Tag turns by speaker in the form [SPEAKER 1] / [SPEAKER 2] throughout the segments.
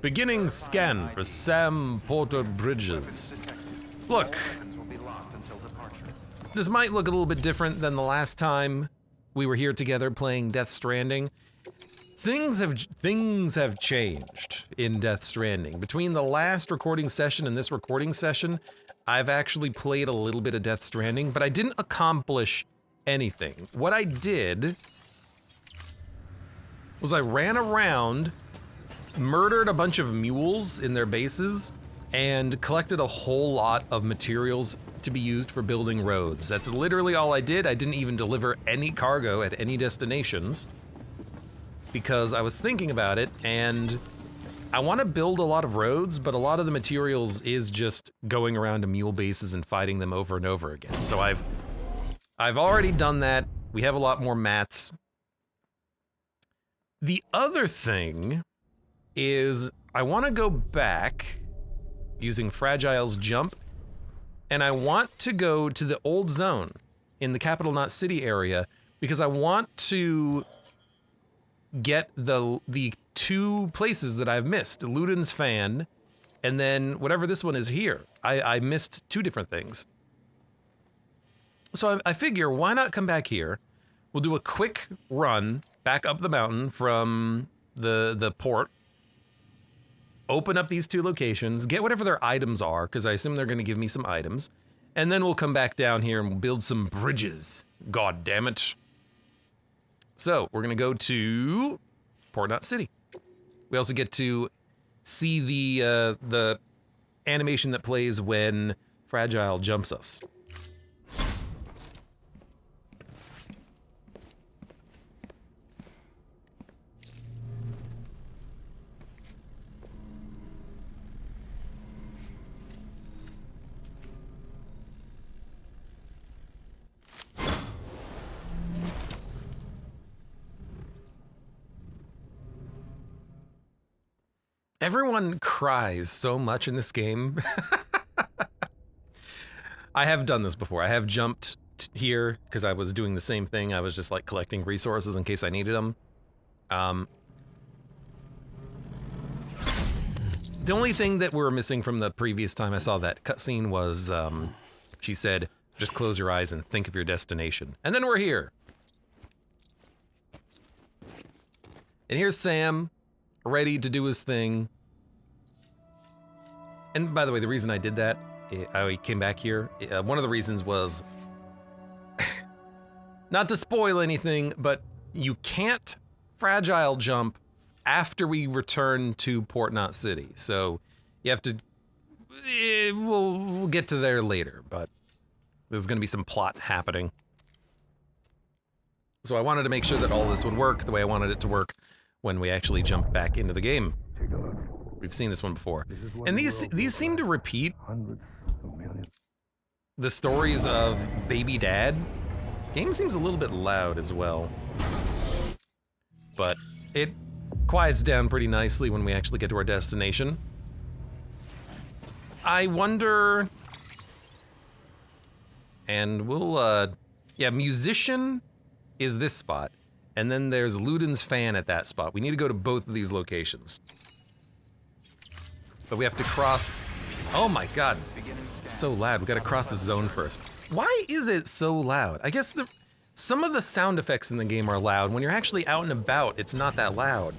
[SPEAKER 1] Beginning scan for Sam Porter Bridges. Look, this might look a little bit different than the last time we were here together playing Death Stranding. Things have changed in Death Stranding. Between the last recording session and this recording session, I've actually played a little bit of Death Stranding, but I didn't accomplish anything. What I did was I ran around, murdered a bunch of mules in their bases, and collected a whole lot of materials to be used for building roads. That's literally all I did. I didn't even deliver any cargo at any destinations because I was thinking about it, and I want to build a lot of roads, but a lot of the materials is just going around to mule bases and fighting them over and over again. So I've already done that. We have a lot more mats. The other thing is I want to go back using Fragile's jump, and I want to go to the old zone in the Capital Knot City area because I want to get the two places that I've missed, Ludin's Fan, and then whatever this one is here. I missed two different things. So I figure, why not come back here? We'll do a quick run back up the mountain from the port, open up these two locations, get whatever their items are, because I assume they're going to give me some items, and then we'll come back down here and we'll build some bridges. God damn it. So, we're going to go to Port Knot City. We also get to see the animation that plays when Fragile jumps us. Everyone cries so much in this game. I have done this before. I have jumped here because I was doing the same thing. I was just like collecting resources in case I needed them. The only thing that we were missing from the previous time I saw that cutscene was she said, just close your eyes and think of your destination. And then we're here. And here's Sam, ready to do his thing. And by the way, the reason I did that, I came back here, one of the reasons was, not to spoil anything, but you can't Fragile jump after we return to Port Knot City. So you have to, we'll get to there later, but there's gonna be some plot happening. So I wanted to make sure that all this would work the way I wanted it to work when we actually jumped back into the game. We've seen this one before. And these seem to repeat the stories of Baby Dad. Game seems a little bit loud as well. But it quiets down pretty nicely when we actually get to our destination. I wonder... And we'll, yeah, Musician is this spot. And then there's Ludin's Fan at that spot. We need to go to both of these locations. But we have to cross... Oh my god. It's so loud. We gotta cross this zone first. Why is it so loud? I guess some of the sound effects in the game are loud. When you're actually out and about, it's not that loud.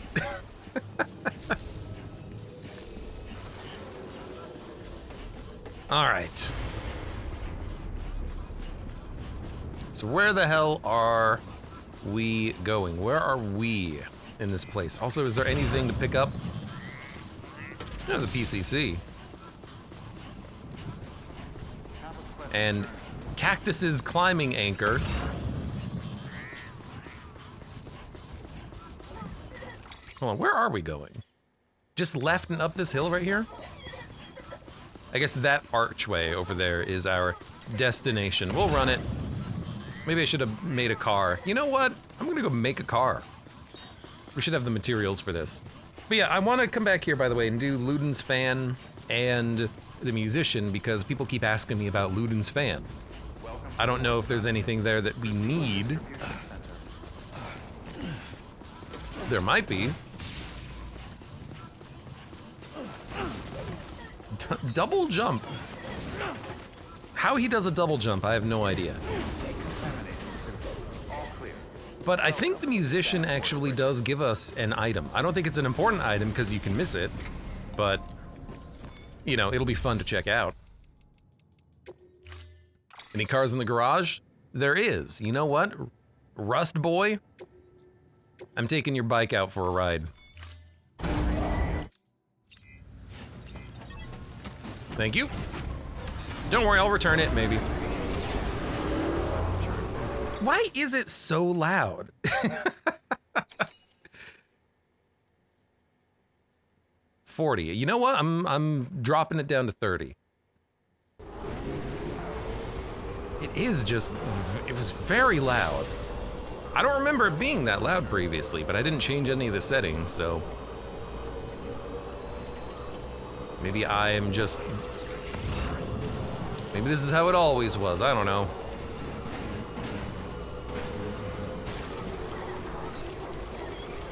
[SPEAKER 1] Alright. So where the hell are we going? Where are we in this place? Also, is there anything to pick up? There's a PCC. And Cactus's climbing anchor. Hold on, where are we going? Just left and up this hill right here? I guess that archway over there is our destination. We'll run it. Maybe I should have made a car. You know what? I'm gonna go make a car. We should have the materials for this. But yeah, I want to come back here, by the way, and do Ludin's Fan and the Musician, because people keep asking me about Ludin's Fan. I don't know if there's anything there that we need. There might be. Double jump. How he does a double jump, I have no idea. But I think the musician actually does give us an item. I don't think it's an important item because you can miss it, but, you know, it'll be fun to check out. Any cars in the garage? There is. You know what? Rust boy, I'm taking your bike out for a ride. Thank you. Don't worry, I'll return it, maybe. Why is it so loud? 40. You know what? I'm dropping it down to 30. It is just, it was very loud. I don't remember it being that loud previously, but I didn't change any of the settings, so. Maybe I am just, maybe this is how it always was, I don't know.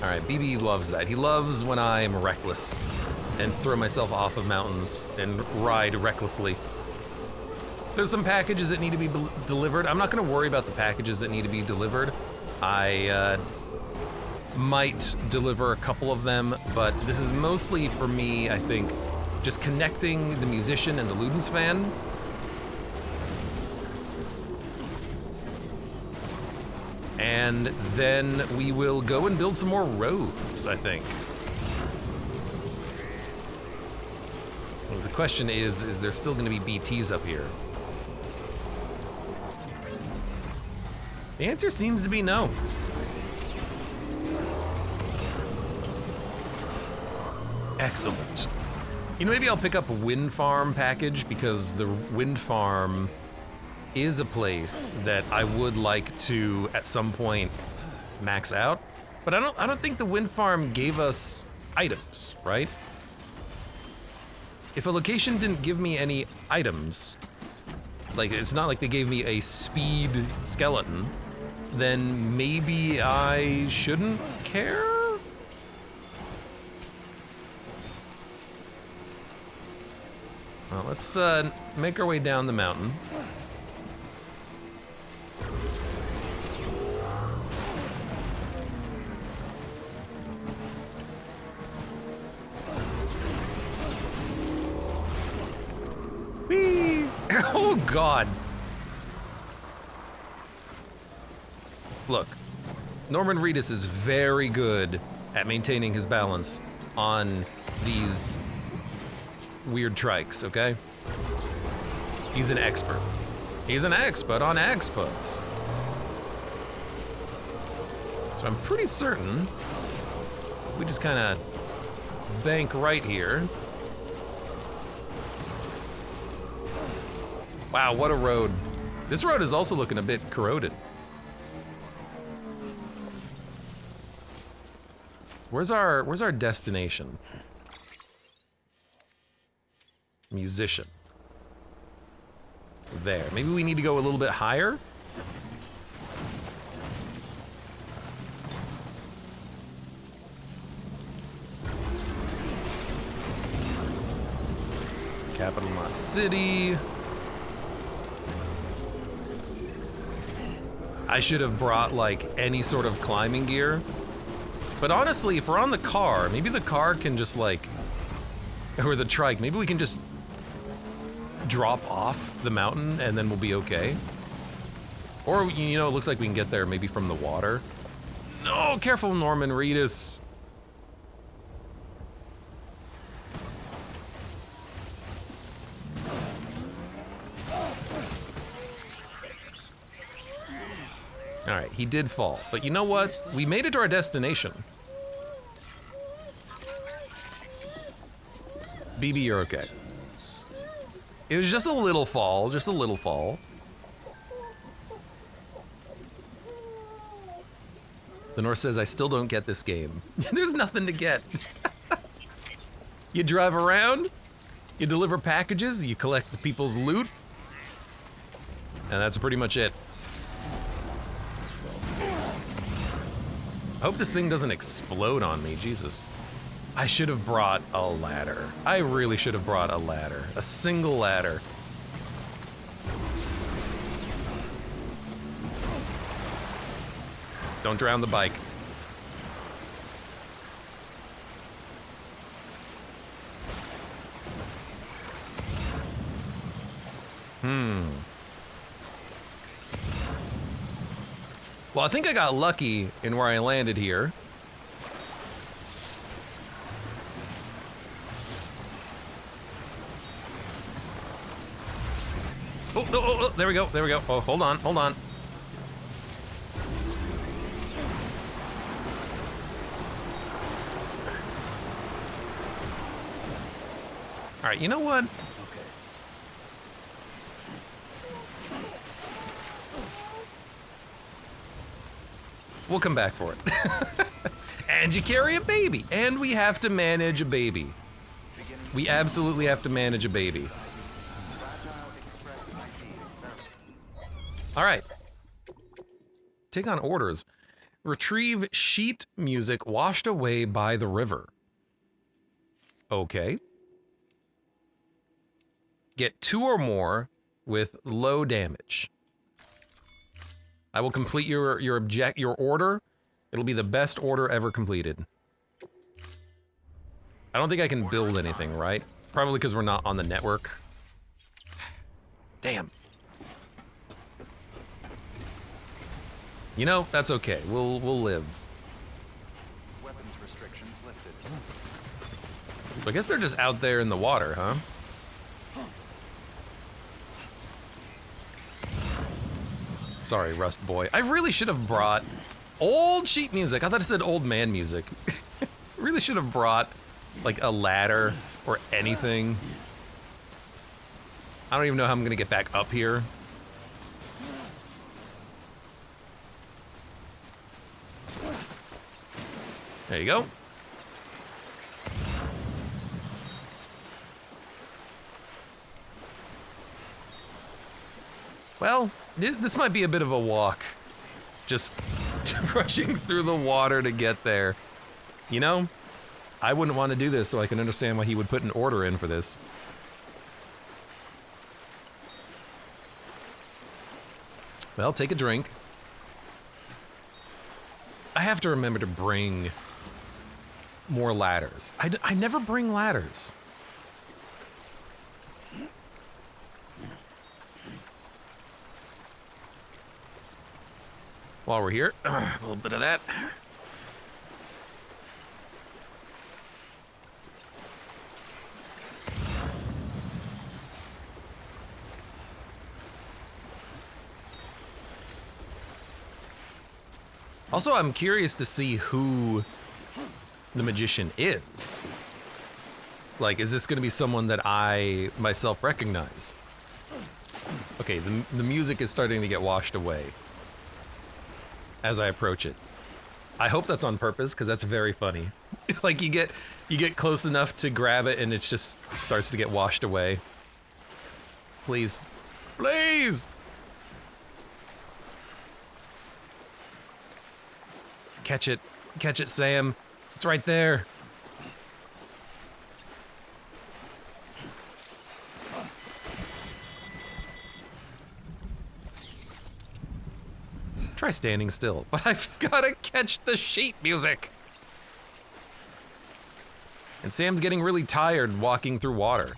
[SPEAKER 1] All right, BB loves that. He loves when I'm reckless and throw myself off of mountains and ride recklessly. There's some packages that need to be delivered. I'm not gonna worry about the packages that need to be delivered. I might deliver a couple of them, but this is mostly for me, I think, just connecting the musician and the Ludens fan. And then we will go and build some more roads, I think. Well, the question is there still gonna be BTs up here? The answer seems to be no. Excellent. You know, maybe I'll pick up a wind farm package because the wind farm is a place that I would like to at some point max out, but I don't think the wind farm gave us items, right? If a location didn't give me any items, like it's not like they gave me a speed skeleton, then maybe I shouldn't care? Well, let's make our way down the mountain. Whee! Oh God. Look, Norman Reedus is very good at maintaining his balance on these weird trikes, okay? He's an expert. He's an expert on experts. So I'm pretty certain we just kind of bank right here. Wow, what a road. This road is also looking a bit corroded. Where's our destination? Musician. There. Maybe we need to go a little bit higher? Capital Knot City. I should have brought like any sort of climbing gear. But honestly, if we're on the car, maybe the car can just like, or the trike, maybe we can just drop off the mountain and then we'll be okay. Or, you know, it looks like we can get there maybe from the water. No, careful, Norman Reedus. All right, he did fall, but you know what? We made it to our destination. BB, you're okay. It was just a little fall, just a little fall. The North says, I still don't get this game. There's nothing to get. You drive around, you deliver packages, you collect the people's loot, and that's pretty much it. I hope this thing doesn't explode on me, Jesus. I should have brought a ladder. I really should have brought a ladder. A single ladder. Don't drown the bike. Well, I think I got lucky in where I landed here. Oh, there we go, there we go. Oh, hold on, hold on. All right, you know what? We'll come back for it. And you carry a baby, and we have to manage a baby. We absolutely have to manage a baby. All right. Take on orders. Retrieve sheet music washed away by the river. Okay. Get 2 or more with low damage. I will complete your order. It'll be the best order ever completed. I don't think I can build anything, right? Probably because we're not on the network. Damn. You know, that's okay. We'll live.
[SPEAKER 2] Weapons restrictions lifted.
[SPEAKER 1] So I guess they're just out there in the water, huh? Sorry, Rust Boy. I really should have brought old sheet music. I thought it said old man music. Really should have brought like a ladder or anything. I don't even know how I'm gonna get back up here. There you go. Well, this might be a bit of a walk. Just rushing through the water to get there. You know, I wouldn't want to do this, so I can understand why he would put an order in for this. Well, take a drink. I have to remember to bring more ladders. I never bring ladders. While we're here, a little bit of that. Also, I'm curious to see who the magician is. Like, is this going to be someone that I myself recognize? Okay, the music is starting to get washed away as I approach it. I hope that's on purpose, because that's very funny. Like, you get close enough to grab it and it just starts to get washed away. Please. Please! Catch it. Catch it, Sam. It's right there. Try standing still, but I've gotta catch the sheet music. And Sam's getting really tired walking through water.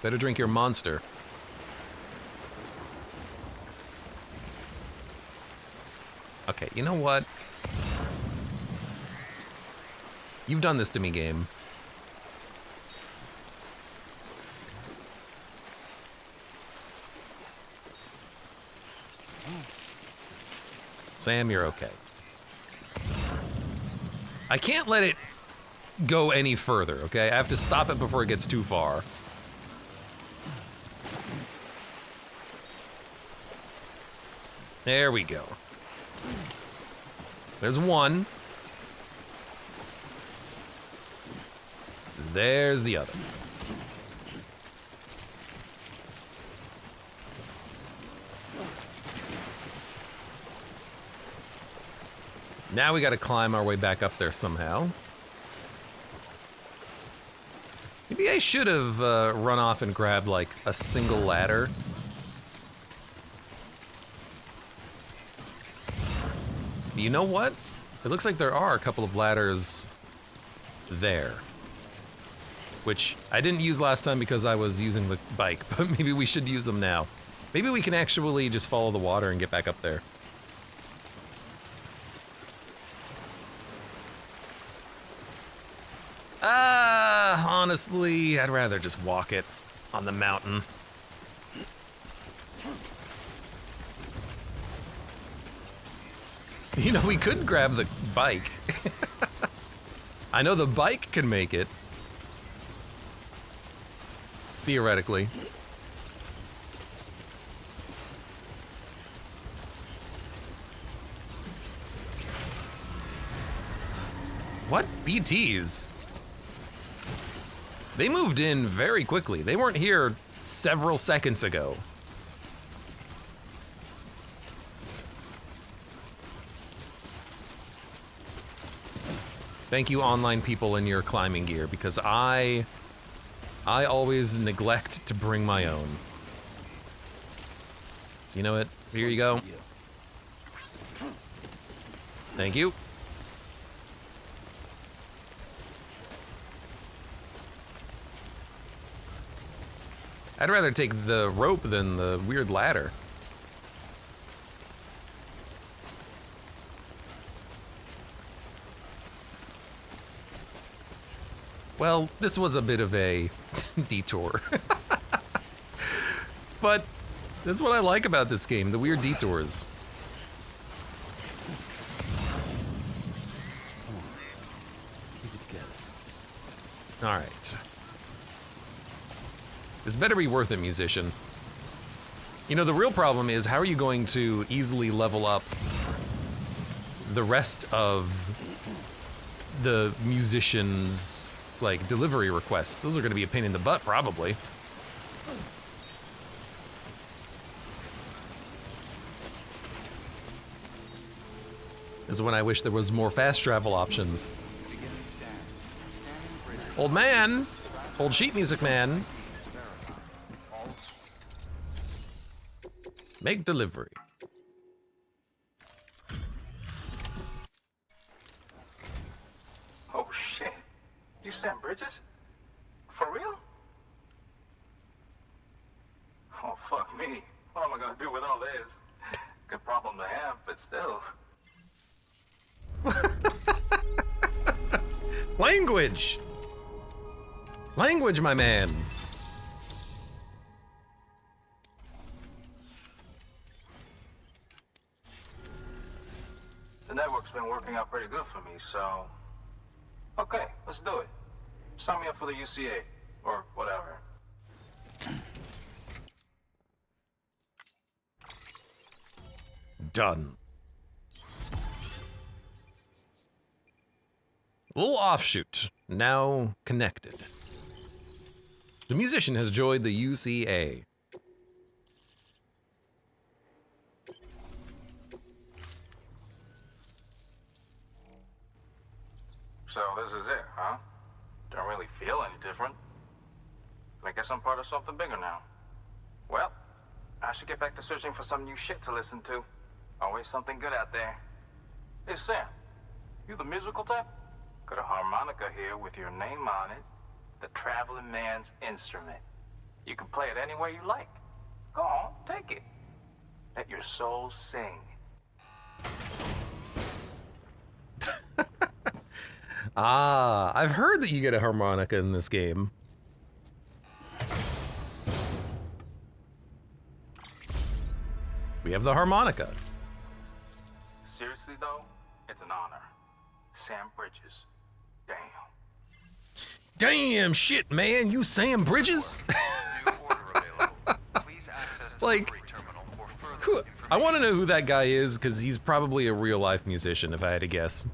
[SPEAKER 1] Better drink your monster. Okay, you know what? You've done this to me, game. Sam, you're okay. I can't let it go any further, okay? I have to stop it before it gets too far. There we go. There's one. There's the other. Now we gotta climb our way back up there somehow. Maybe I should have run off and grabbed like a single ladder. You know what? It looks like there are a couple of ladders there. Which I didn't use last time because I was using the bike, but maybe we should use them now. Maybe we can actually just follow the water and get back up there. Honestly, I'd rather just walk it on the mountain. You know, we could grab the bike. I know the bike can make it. Theoretically. What? BTs? They moved in very quickly. They weren't here several seconds ago. Thank you, online people in your climbing gear, because I always neglect to bring my own. So you know what? Here you go. Thank you. I'd rather take the rope than the weird ladder. Well, this was a bit of a detour. But that's what I like about this game, the weird detours. All right. This better be worth it, musician. You know, the real problem is, how are you going to easily level up the rest of the musicians' like delivery requests? Those are going to be a pain in the butt, probably. This is when I wish there was more fast travel options. Old man, old sheet music man. Make delivery.
[SPEAKER 2] Oh shit. You Sam Bridges? For real? Oh fuck me. What am I gonna do with all this? Good problem to have, but still.
[SPEAKER 1] Language! Language, my man!
[SPEAKER 2] The network's been working out pretty good for me, so... Okay, let's do it. Sign me up for the UCA, or whatever.
[SPEAKER 1] Done. Little offshoot, now connected. The musician has joined the UCA.
[SPEAKER 2] So this is it, huh? Don't really feel any different. I guess I'm part of something bigger now. Well, I should get back to searching for some new shit to listen to. Always something good out there. Hey Sam, you the musical type? Got a harmonica here with your name on it. The traveling man's instrument. You can play it any way you like. Go on, take it. Let your soul sing.
[SPEAKER 1] Ah, I've heard that you get a harmonica in this game. We have the harmonica.
[SPEAKER 2] Seriously though, it's an honor. Sam Bridges. Damn.
[SPEAKER 1] Damn shit, man, you Sam Bridges? Like, I want to know who that guy is, because he's probably a real-life musician, if I had to guess.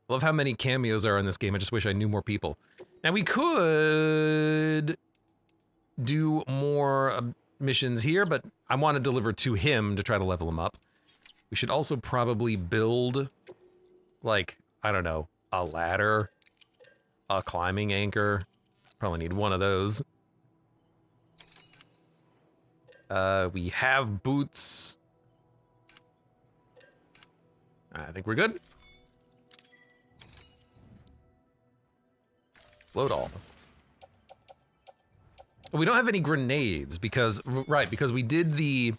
[SPEAKER 1] I love how many cameos are in this game. I just wish I knew more people. Now, we could do more missions here, but I want to deliver to him to try to level him up. We should also probably build, like, I don't know, a ladder, a climbing anchor. Probably need one of those. We have boots. I think we're good. Load all. We don't have any grenades because, right, because we did the,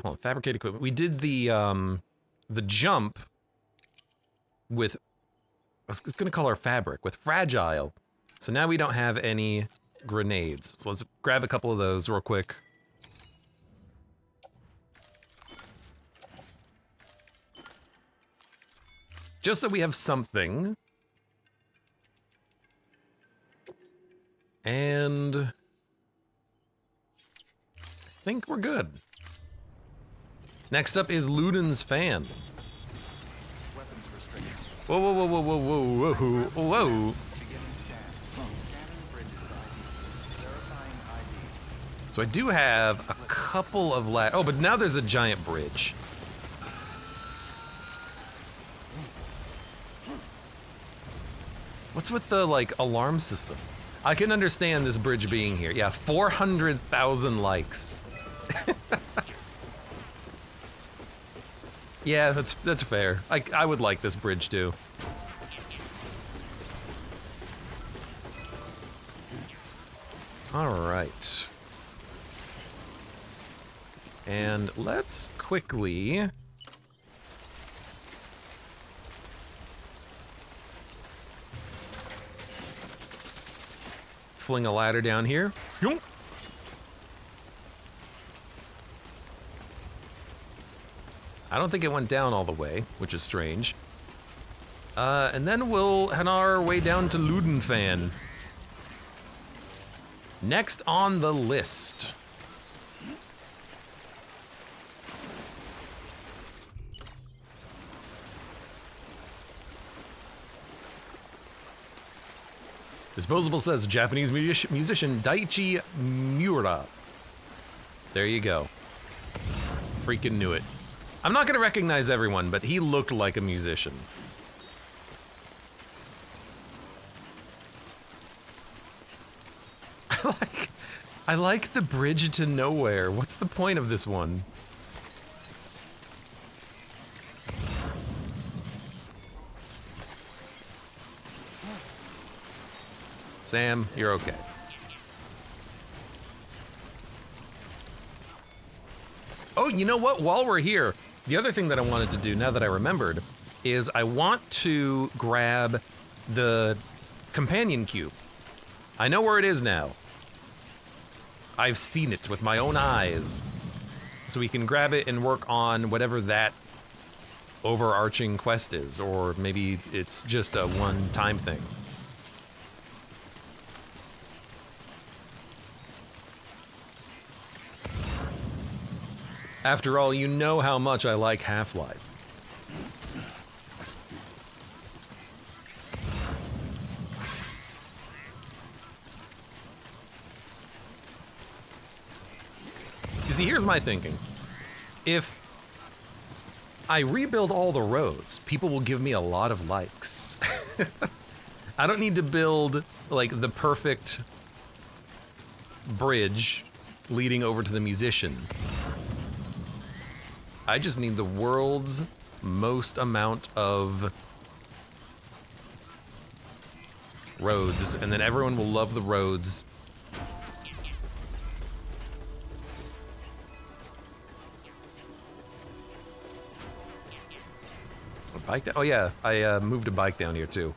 [SPEAKER 1] hold on, fabricate equipment. We did the jump with, I was gonna call her fabric, with fragile. So now we don't have any grenades. So let's grab a couple of those real quick. Just so we have something. And I think we're good. Next up is Ludin's fan. Whoa, whoa, whoa, whoa, whoa, whoa, whoa, whoa. So I do have a couple of oh, but now there's a giant bridge. What's with the, like, alarm system? I can understand this bridge being here. Yeah, 400,000 likes. Yeah, that's fair. I would like this bridge too. All right. And let's quickly fling a ladder down here. I don't think it went down all the way, which is strange. And then we'll head our way down to Ludenfan. Next on the list. Disposable says Japanese musician Daichi Miura. There you go. Freaking knew it. I'm not gonna recognize everyone, but he looked like a musician. I like the bridge to nowhere. What's the point of this one? Sam, you're okay. Oh, you know what? While we're here, the other thing that I wanted to do, now that I remembered, is I want to grab the companion cube. I know where it is now. I've seen it with my own eyes. So we can grab it and work on whatever that overarching quest is, or maybe it's just a one-time thing. After all, you know how much I like Half-Life. You see, here's my thinking. If I rebuild all the roads, people will give me a lot of likes. I don't need to build, like, the perfect bridge leading over to the musician. I just need the world's most amount of roads, and then everyone will love the roads. A bike down? Oh yeah, I moved a bike down here too.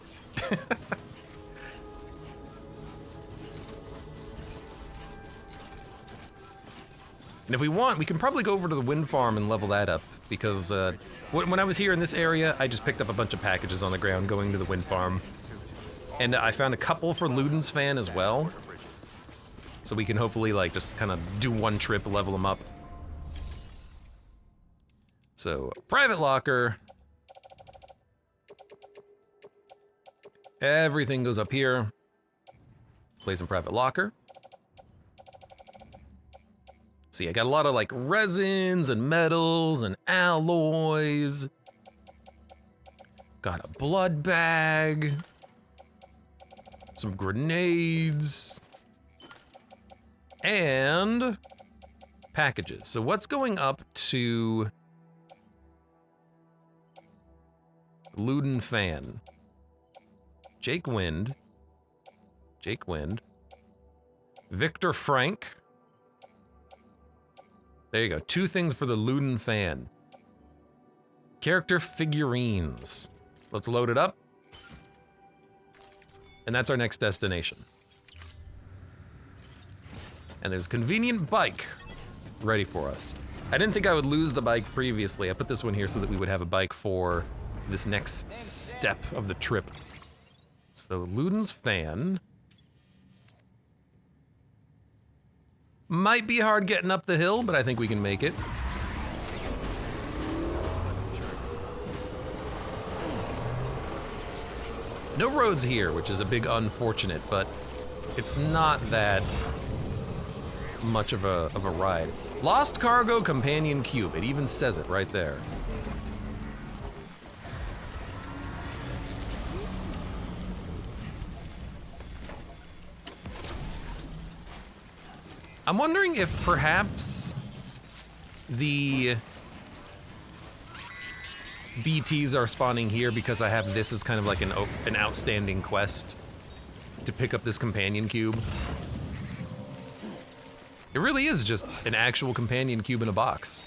[SPEAKER 1] And if we want, we can probably go over to the wind farm and level that up, because when I was here in this area, I just picked up a bunch of packages on the ground going to the wind farm. And I found a couple for Luden's fan as well. So we can hopefully, like, just kind of do one trip, level them up. So, private locker. Everything goes up here. Place in private locker. See, I got a lot of like resins and metals and alloys. Got a blood bag. Some grenades. And packages. So what's going up to Luden Fan? Jake Wind. Victor Frank. There you go. 2 things for the Luden Fan. Character figurines. Let's load it up. And that's our next destination. And there's a convenient bike ready for us. I didn't think I would lose the bike previously. I put this one here so that we would have a bike for this next step of the trip. So Luden's Fan. Might be hard getting up the hill, but I think we can make it. No roads here, which is a big unfortunate, but it's not that much of a ride. Lost Cargo Companion Cube. It even says it right there. I'm wondering if perhaps the BTs are spawning here because I have this as kind of like an outstanding quest to pick up this companion cube. It really is just an actual companion cube in a box.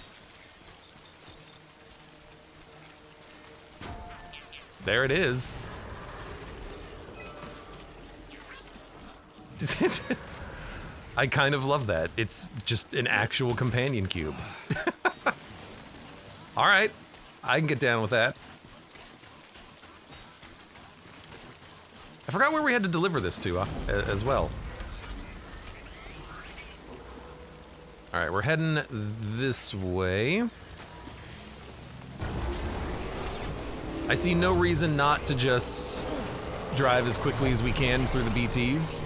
[SPEAKER 1] There it is. I kind of love that. It's just an actual companion cube. All right, I can get down with that. I forgot where we had to deliver this to as well. All right, we're heading this way. I see no reason not to just drive as quickly as we can through the BTs.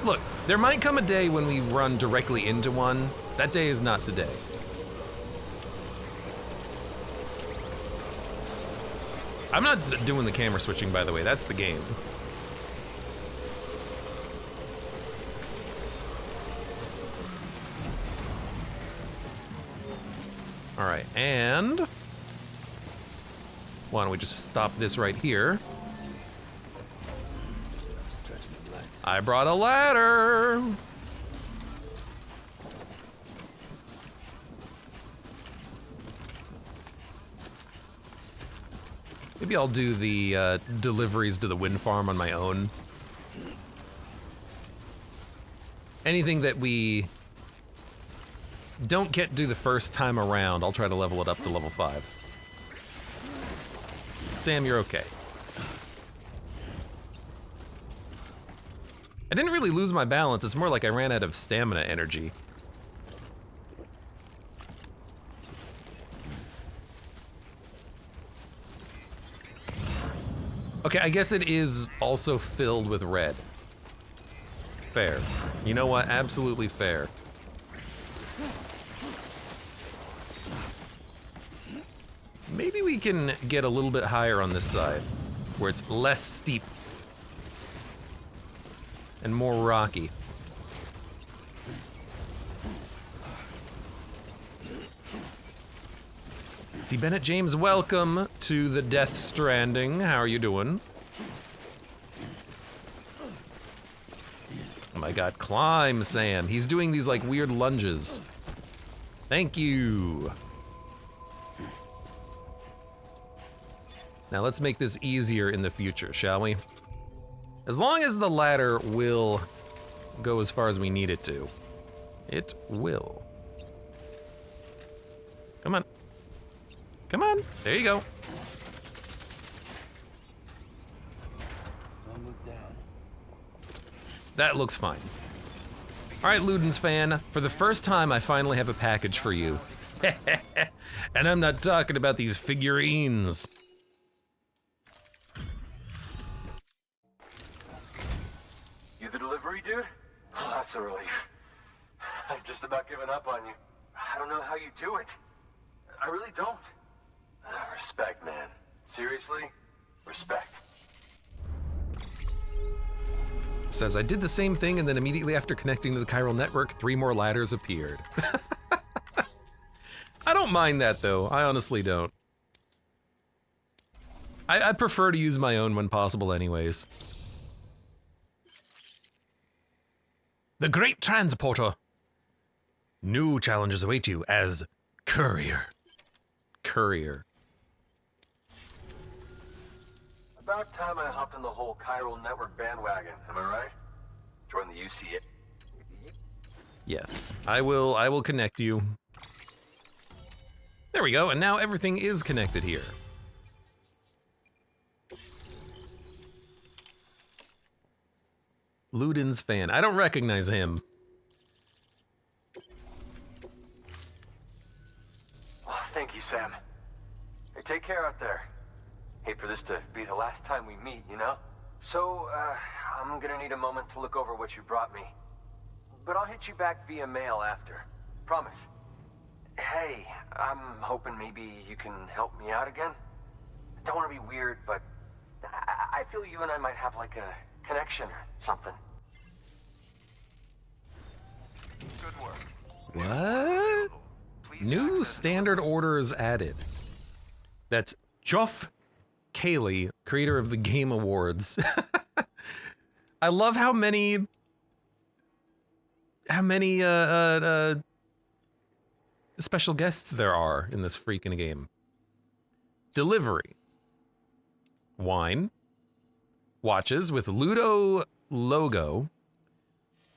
[SPEAKER 1] Look, there might come a day when we run directly into one. That day is not today. I'm not doing the camera switching, by the way. That's the game. All right, and why don't we just stop this right here? I brought a ladder. Maybe I'll do the deliveries to the wind farm on my own. Anything that we don't get to do the first time around, I'll try to level it up to level 5. Sam, you're okay. I didn't really lose my balance, it's more like I ran out of stamina energy. Okay, I guess it is also filled with red. Fair. You know what? Absolutely fair. Maybe we can get a little bit higher on this side, where it's less steep and more rocky. See, Bennett James, welcome to the Death Stranding. How are you doing? Oh my god, climb, Sam. He's doing these like weird lunges. Thank you. Now let's make this easier in the future, shall we? As long as the ladder will go as far as we need it to. It will. Come on. Come on. There you go.
[SPEAKER 3] Don't look down.
[SPEAKER 1] That looks fine. All right, Luden's Fan. For the first time, I finally have a package for you. And I'm not talking about these figurines.
[SPEAKER 2] You the delivery dude? Oh, that's a relief.
[SPEAKER 3] I've just about given up on you. I don't know how you do it. I really don't. Respect, man. Seriously? Respect.
[SPEAKER 1] Says, I did the same thing, and then immediately after connecting to the chiral network, 3 more ladders appeared. I don't mind that, though. I honestly don't. I prefer to use my own when possible anyways. The Great Transporter. New challenges await you as Courier. Courier.
[SPEAKER 3] About time I hopped on the whole chiral network bandwagon, am I right? Join the UCA.
[SPEAKER 1] Yes, I will connect you. There we go, and now everything is connected here. Ludin's fan. I don't recognize him.
[SPEAKER 3] Oh, thank you, Sam. Hey, take care out there. Hate for this to be the last time we meet, you know? So, I'm gonna need a moment to look over what you brought me. But I'll hit you back via mail after. Promise. Hey, I'm hoping maybe you can help me out again. Don't want to be weird, but I feel you and I might have like a connection or something.
[SPEAKER 4] Good work.
[SPEAKER 1] What? New standard orders added. That's Geoff Keighley, creator of the Game Awards. I love how many special guests there are in this freaking game. Delivery. Wine. Watches with Ludo logo.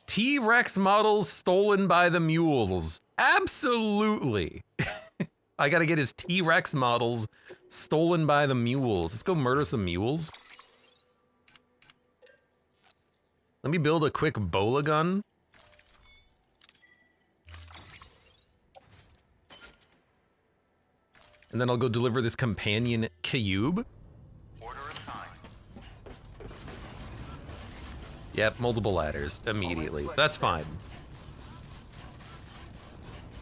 [SPEAKER 1] T-Rex models stolen by the mules. Absolutely. I gotta get his T-Rex models stolen by the mules. Let's go murder some mules. Let me build a quick bola gun. And then I'll go deliver this companion cube.
[SPEAKER 4] Order assigned.
[SPEAKER 1] Yep, multiple ladders immediately. That's fine.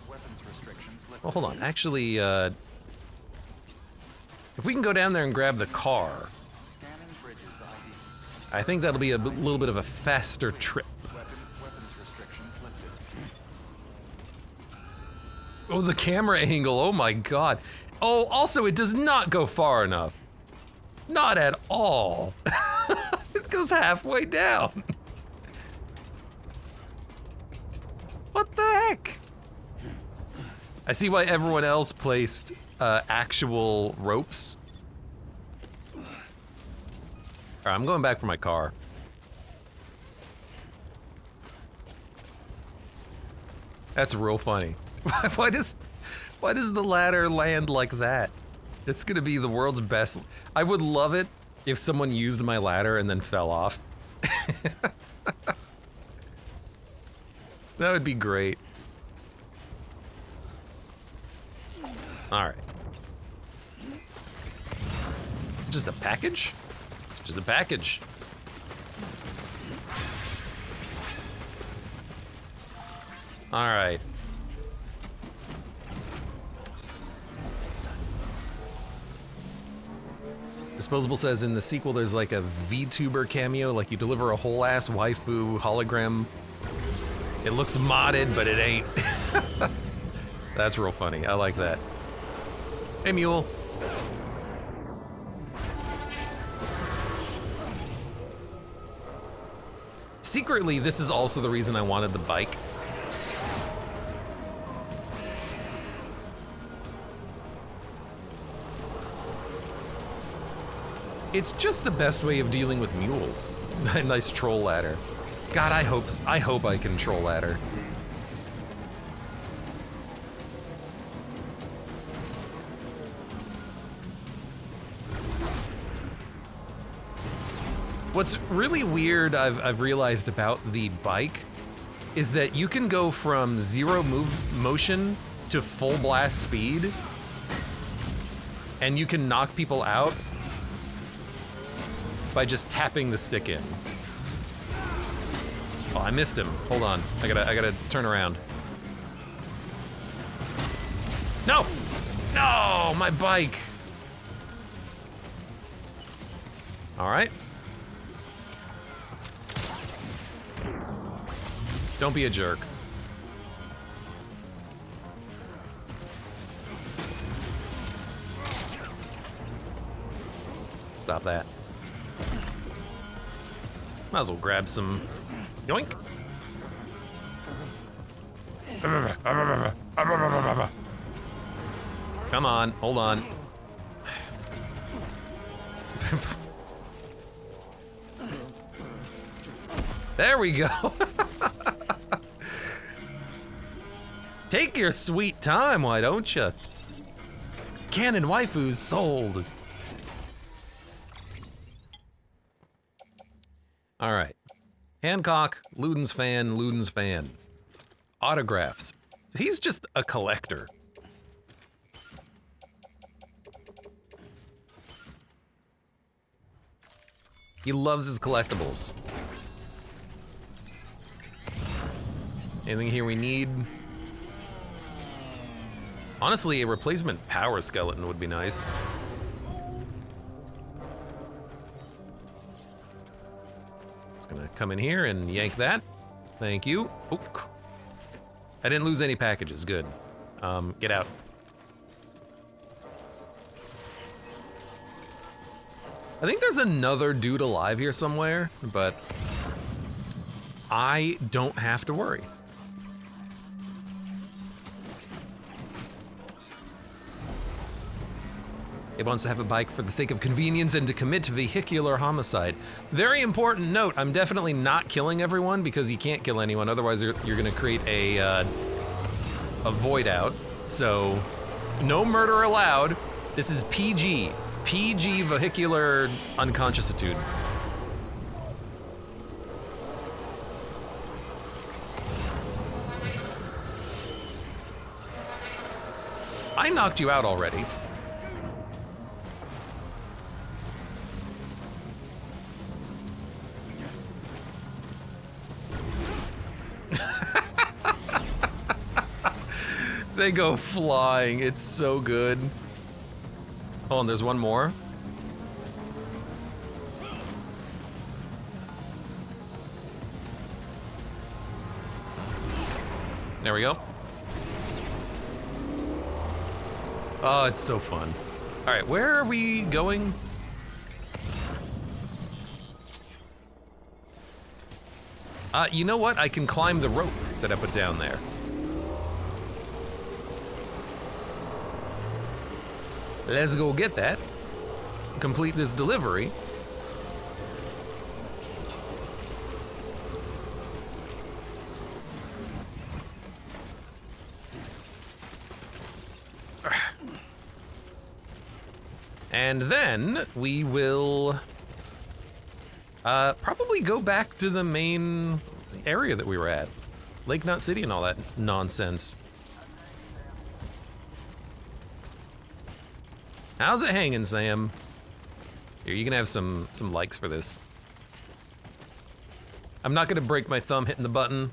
[SPEAKER 4] Weapons restrictions lifted.
[SPEAKER 1] Well, hold on. Actually, if we can go down there and grab the car,
[SPEAKER 4] Scanning bridges ID.
[SPEAKER 1] I think that'll be a little bit of a faster trip.
[SPEAKER 4] Weapons restrictions lifted.
[SPEAKER 1] Oh, the camera angle. Oh my god. Oh, also, it does not go far enough. Not at all. It goes halfway down. What the heck? I see why everyone else placed actual ropes. All right, I'm going back for my car. That's real funny. Why does the ladder land like that? It's gonna be the world's best. I would love it if someone used my ladder and then fell off. That would be great. All right. Just a package? Just a package. All right. Disposable says in the sequel there's like a VTuber cameo, like you deliver a whole ass waifu hologram. It looks modded, but it ain't. That's real funny. I like that. Hey, mule. Secretly, this is also the reason I wanted the bike. It's just the best way of dealing with mules. A nice troll ladder. God, I hope I can troll ladder. What's really weird I've realized about the bike is that you can go from zero motion to full blast speed, and you can knock people out by just tapping the stick in. Oh, I missed him. Hold on. I gotta turn around. No! No, my bike. All right. Don't be a jerk. Stop that. Might as well grab some. Yoink. Come on, hold on. There we go. Take your sweet time, why don't you? Canon waifus sold. All right. Hancock, Luden's fan. Autographs. He's just a collector. He loves his collectibles. Anything here we need? Honestly, a replacement power skeleton would be nice. Just gonna come in here and yank that. Thank you. Oh, I didn't lose any packages, good. Get out. I think there's another dude alive here somewhere, but I don't have to worry. It wants to have a bike for the sake of convenience and to commit to vehicular homicide. Very important note, I'm definitely not killing everyone because you can't kill anyone, otherwise you're gonna create a void out. So, no murder allowed. This is PG. PG vehicular unconsciousitude. I knocked you out already. They go flying, it's so good. Oh, and there's one more. There we go. Oh, it's so fun. All right, where are we going? You know what? I can climb the rope that I put down there. Let's go get that. Complete this delivery. And then we will probably go back to the main area that we were at. Lake Knot City and all that nonsense. How's it hanging, Sam? Here, you can have some likes for this. I'm not gonna break my thumb hitting the button,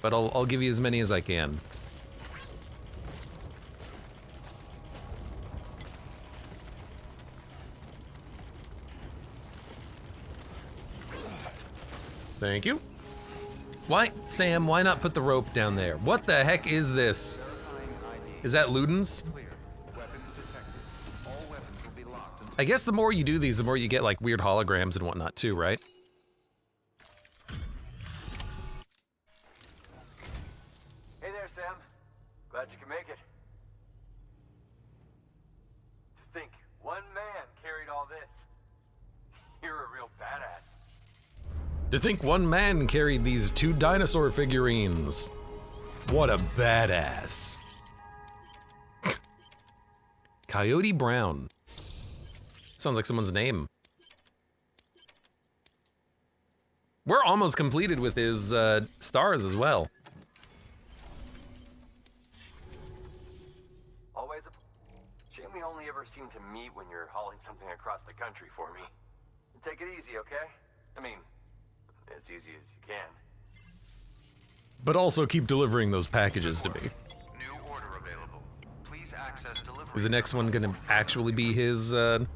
[SPEAKER 1] but I'll give you as many as I can. Thank you. Why, Sam, why not put the rope down there? What the heck is this? Is that Luden's? I guess the more you do these, the more you get like weird holograms and whatnot too, right?
[SPEAKER 3] Hey there, Sam. Glad you can make it. To think, one man carried all this. You're a real badass.
[SPEAKER 1] To think one man carried these 2 dinosaur figurines. What a badass. Coyote Brown. Sounds like someone's name. We're almost completed with his stars as well.
[SPEAKER 3] Always a shame we only ever seem to meet when you're hauling something across the country for me. Take it easy, okay? I mean, as easy as you can.
[SPEAKER 1] But also keep delivering those packages to me.
[SPEAKER 4] New order available. Please access delivery.
[SPEAKER 1] Is the next one gonna actually be his waifu?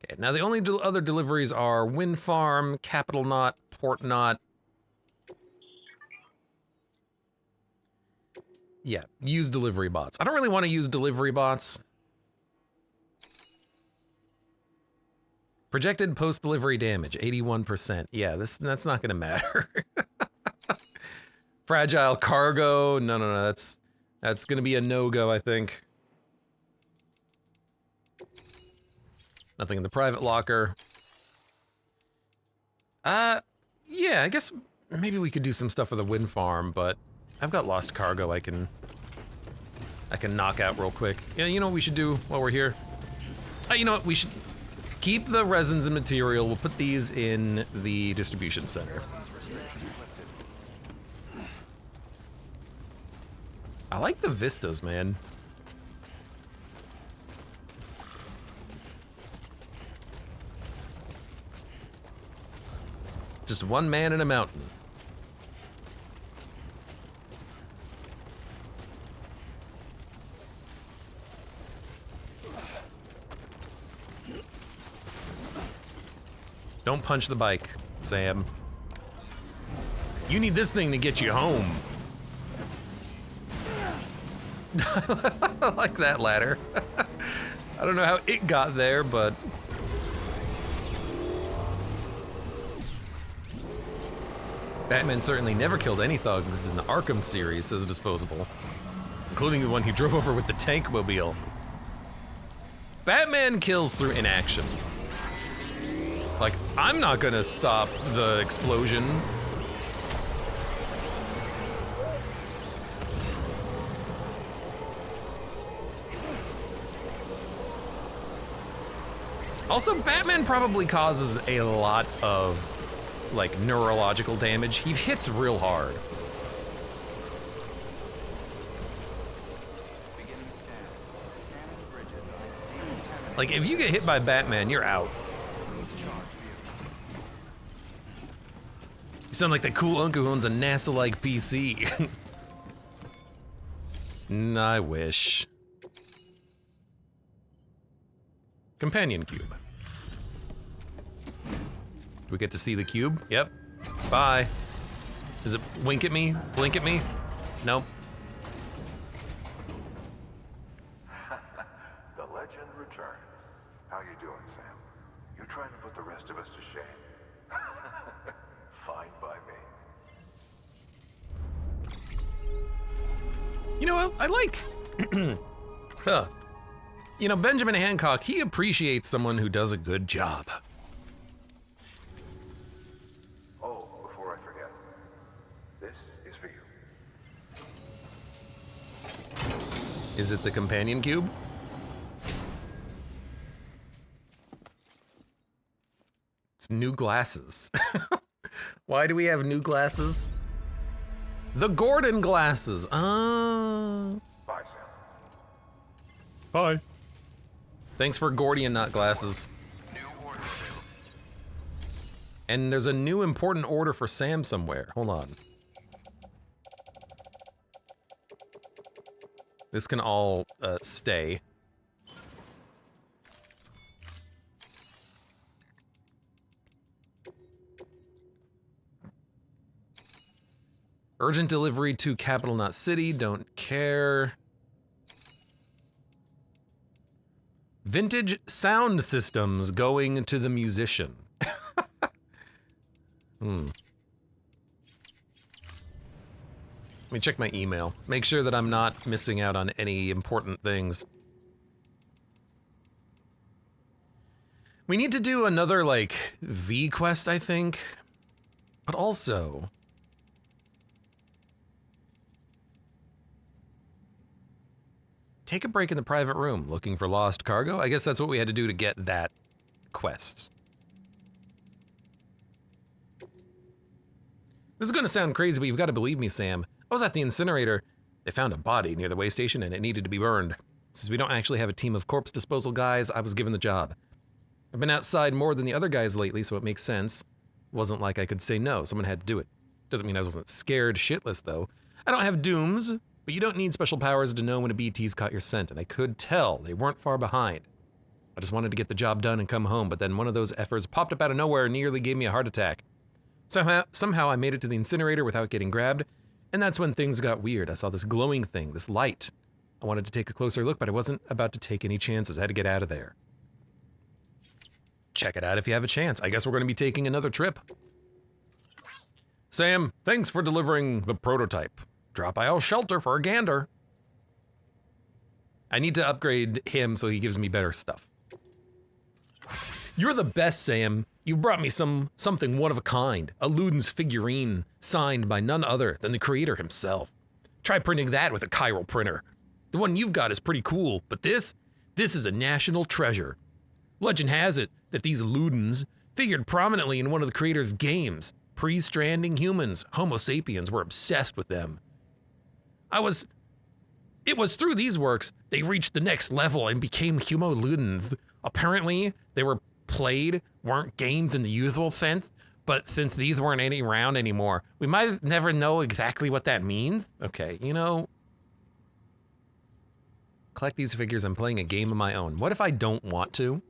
[SPEAKER 1] Okay, now the only other deliveries are Wind Farm, Capital Knot, Port Knot. Yeah, use delivery bots. I don't really want to use delivery bots. Projected post-delivery damage, 81%. Yeah, that's not gonna matter. Fragile cargo, no, that's gonna be a no-go, I think. Nothing in the private locker. Yeah, I guess maybe we could do some stuff with the wind farm, but I've got lost cargo I can knock out real quick. Yeah, you know what we should do while we're here? You know what, we should keep the resins and material. We'll put these in the distribution center. I like the vistas, man. Just one man in a mountain. Don't punch the bike, Sam. You need this thing to get you home. I like that ladder. I don't know how it got there, but... Batman certainly never killed any thugs in the Arkham series, says Disposable. Including the one he drove over with the tankmobile. Batman kills through inaction. Like, I'm not gonna stop the explosion. Also, Batman probably causes a lot of, like, neurological damage. He hits real hard.
[SPEAKER 4] Beginning scan. Scanning bridges ID.
[SPEAKER 1] Like, if you get hit by Batman, you're out.
[SPEAKER 4] Please charge vehicle.
[SPEAKER 1] You sound like that cool uncle who owns a NASA-like PC. I wish. Companion cube. Do we get to see the cube? Yep. Bye. Does it wink at me? Blink at me? Nope.
[SPEAKER 5] The legend returns. How you doing, Sam? You trying to put the rest of us to shame? Fine by me.
[SPEAKER 1] You know what? I like... Huh. You know, Benjamin Hancock, he appreciates someone who does a good job.
[SPEAKER 5] Oh, before I forget, this is for you.
[SPEAKER 1] Is it the companion cube? It's new glasses. Why do we have new glasses? The Gordon glasses. Ah.
[SPEAKER 5] Bye, Sam.
[SPEAKER 1] Bye. Thanks for Gordian knot glasses.
[SPEAKER 4] New order available.
[SPEAKER 1] And there's a new important order for Sam somewhere. Hold on. This can all stay. Urgent delivery to Capital Knot City, don't care. Vintage sound systems going to the musician. Let me check my email. Make sure that I'm not missing out on any important things. We need to do another, like, V quest, I think. But also... take a break in the private room, looking for lost cargo. I guess that's what we had to do to get that quest. This is gonna sound crazy, but you've got to believe me, Sam. I was at the incinerator. They found a body near the way station and it needed to be burned. Since we don't actually have a team of corpse disposal guys, I was given the job. I've been outside more than the other guys lately, so it makes sense. It wasn't like I could say no, someone had to do it. Doesn't mean I wasn't scared shitless, though. I don't have dooms, but you don't need special powers to know when a BT's caught your scent, and I could tell they weren't far behind. I just wanted to get the job done and come home, but then one of those effers popped up out of nowhere and nearly gave me a heart attack. Somehow I made it to the incinerator without getting grabbed, and that's when things got weird. I saw this glowing thing, this light. I wanted to take a closer look, but I wasn't about to take any chances. I had to get out of there. Check it out if you have a chance. I guess we're going to be taking another trip. Sam, thanks for delivering the prototype. Drop by our shelter for a gander. I need to upgrade him so he gives me better stuff. You're the best, Sam. You brought me something one of a kind. A Ludens figurine signed by none other than the creator himself. Try printing that with a chiral printer. The one you've got is pretty cool, but this is a national treasure. Legend has it that these Ludens figured prominently in one of the creator's games. Pre-Stranding humans, Homo sapiens, were obsessed with them. It was through these works they reached the next level and became Homo Ludens. Apparently, they weren't games in the usual sense, but since these weren't around anymore, we might never know exactly what that means. Okay, collect these figures. I'm playing a game of my own. What if I don't want to?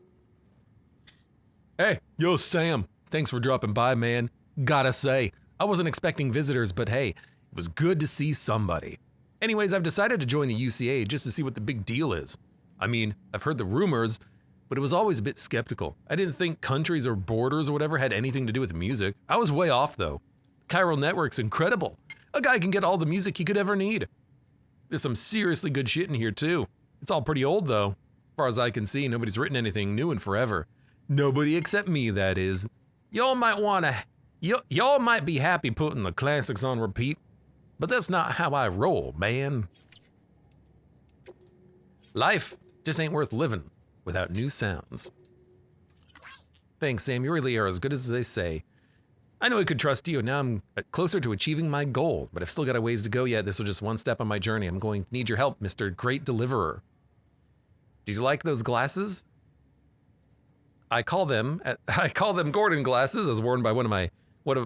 [SPEAKER 1] Hey, yo, Sam. Thanks for dropping by, man. Gotta say, I wasn't expecting visitors, but hey, it was good to see somebody. Anyways, I've decided to join the UCA just to see what the big deal is. I mean, I've heard the rumors, but it was always a bit skeptical. I didn't think countries or borders or whatever had anything to do with music. I was way off, though. Chiral Network's incredible. A guy can get all the music he could ever need. There's some seriously good shit in here, too. It's all pretty old, though. As far as I can see, nobody's written anything new in forever. Nobody except me, that is. Y'all might be happy putting the classics on repeat, but that's not how I roll, man. Life just ain't worth living without new sounds. Thanks, Sam. You really are as good as they say. I know I could trust you, and now I'm closer to achieving my goal, but I've still got a ways to go yet. This was just one step on my journey. I'm going to need your help, Mr. Great Deliverer. Do you like those glasses? I call them Gordon glasses, as worn by one of